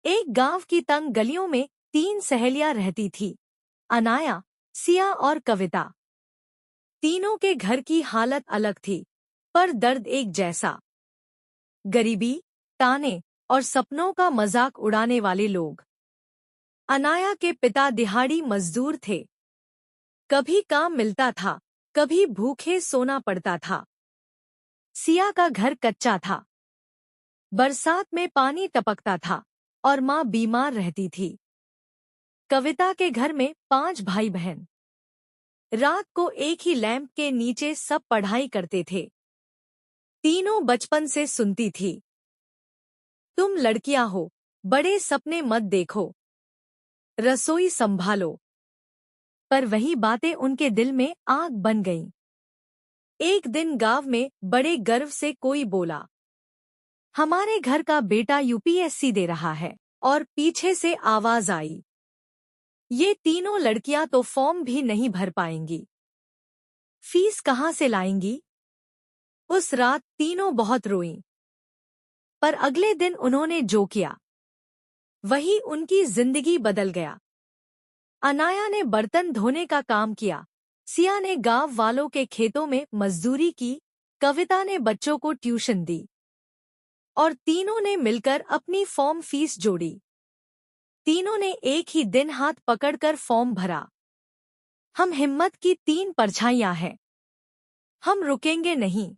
एक गांव की तंग गलियों में 3 सहेलियां रहती थी। अनाया, सिया और कविता। तीनों के घर की हालत अलग थी, पर दर्द एक जैसा। गरीबी, ताने और सपनों का मजाक उड़ाने वाले लोग। अनाया के पिता दिहाड़ी मजदूर थे। कभी काम मिलता था, कभी भूखे सोना पड़ता था। सिया का घर कच्चा था। बरसात में पानी टपकता था और माँ बीमार रहती थी। कविता के घर में 5 भाई बहन। रात को एक ही लैंप के नीचे सब पढ़ाई करते थे। तीनों बचपन से सुनती थी, तुम लड़कियां हो, बड़े सपने मत देखो, रसोई संभालो। पर वही बातें उनके दिल में आग बन गईं। एक दिन गांव में बड़े गर्व से कोई बोला, हमारे घर का बेटा यूपीएससी दे रहा है। और पीछे से आवाज आई, ये तीनों लड़कियां तो फॉर्म भी नहीं भर पाएंगी, फीस कहाँ से लाएंगी। उस रात तीनों बहुत रोईं। पर अगले दिन उन्होंने जो किया, वही उनकी जिंदगी बदल गया। अनाया ने बर्तन धोने का काम किया, सिया ने गांव वालों के खेतों में मजदूरी की, कविता ने बच्चों को ट्यूशन दी और तीनों ने मिलकर अपनी फॉर्म फीस जोड़ी। तीनों ने एक ही दिन हाथ पकड़कर फॉर्म भरा। हम हिम्मत की 3 परछाइयां हैं, हम रुकेंगे नहीं।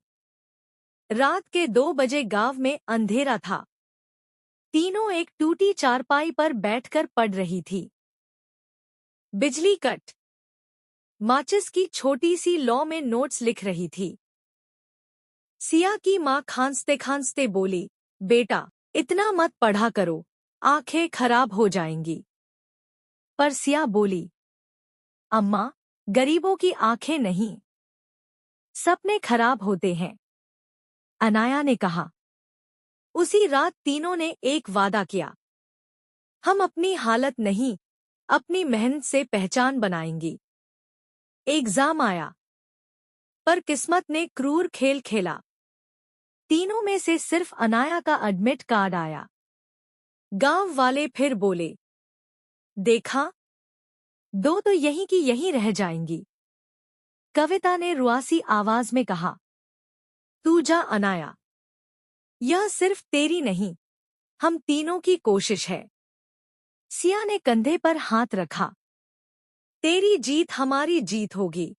रात के 2 बजे गांव में अंधेरा था। तीनों एक टूटी चारपाई पर बैठकर पढ़ रही थी। बिजली कट। माचिस की छोटी सी लौ में नोट्स लिख रही थी। सिया की माँ खांसते खांसते बोली, बेटा इतना मत पढ़ा करो, आंखें खराब हो जाएंगी। पर सिया बोली, अम्मा, गरीबों की आंखें नहीं, सपने खराब होते हैं। अनाया ने कहा। उसी रात तीनों ने एक वादा किया, हम अपनी हालत नहीं, अपनी मेहनत से पहचान बनाएंगी। एग्जाम आया, पर किस्मत ने क्रूर खेल खेला। तीनों में से सिर्फ अनाया का एडमिट कार्ड आया। गांव वाले फिर बोले, देखा, 2 तो यहीं की यहीं रह जाएंगी। कविता ने रुआसी आवाज में कहा, तू जा अनाया, यह सिर्फ तेरी नहीं, हम तीनों की कोशिश है। सिया ने कंधे पर हाथ रखा, तेरी जीत हमारी जीत होगी,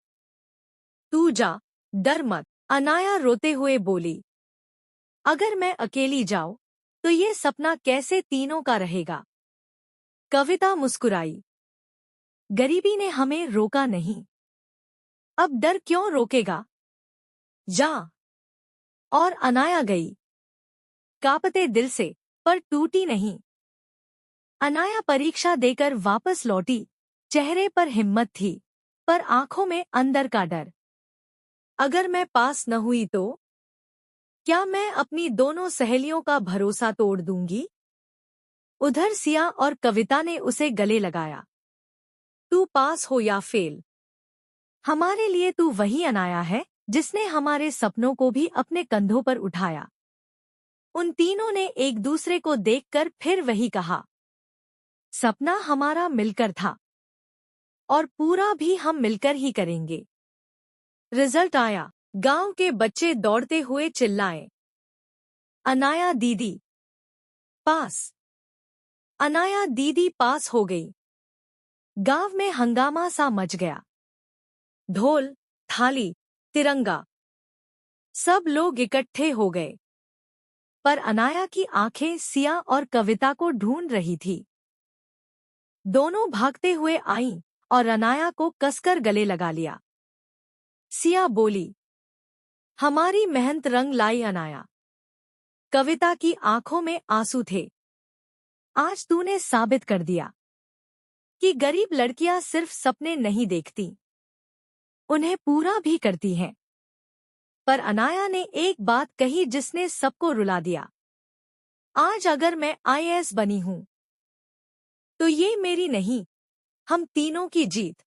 तू जा, डर मत। अनाया रोते हुए बोली, अगर मैं अकेली जाऊं तो ये सपना कैसे तीनों का रहेगा। कविता मुस्कुराई, गरीबी ने हमें रोका नहीं, अब डर क्यों रोकेगा, जा। और अनाया गई, कांपते दिल से, पर टूटी नहीं। अनाया परीक्षा देकर वापस लौटी, चेहरे पर हिम्मत थी, पर आंखों में अंदर का डर। अगर मैं पास न हुई तो क्या मैं अपनी दोनों सहेलियों का भरोसा तोड़ दूंगी। उधर सिया और कविता ने उसे गले लगाया, तू पास हो या फेल, हमारे लिए तू वही अनाया है जिसने हमारे सपनों को भी अपने कंधों पर उठाया। उन तीनों ने एक दूसरे को देखकर फिर वही कहा, सपना हमारा मिलकर था और पूरा भी हम मिलकर ही करेंगे। रिजल्ट आया, गांव के बच्चे दौड़ते हुए चिल्लाए, अनाया दीदी पास। अनाया दीदी पास हो गई। गांव में हंगामा सा मच गया। ढोल, थाली, तिरंगा, सब लोग इकट्ठे हो गए। पर अनाया की आंखें सिया और कविता को ढूंढ रही थी। दोनों भागते हुए आईं और अनाया को कसकर गले लगा लिया। सिया बोली, हमारी मेहनत रंग लाई अनाया। कविता की आंखों में आंसू थे, आज तूने साबित कर दिया कि गरीब लड़कियां सिर्फ सपने नहीं देखती, उन्हें पूरा भी करती हैं। पर अनाया ने एक बात कही जिसने सबको रुला दिया, आज अगर मैं आईएएस बनी हूं तो ये मेरी नहीं, हम तीनों की जीत।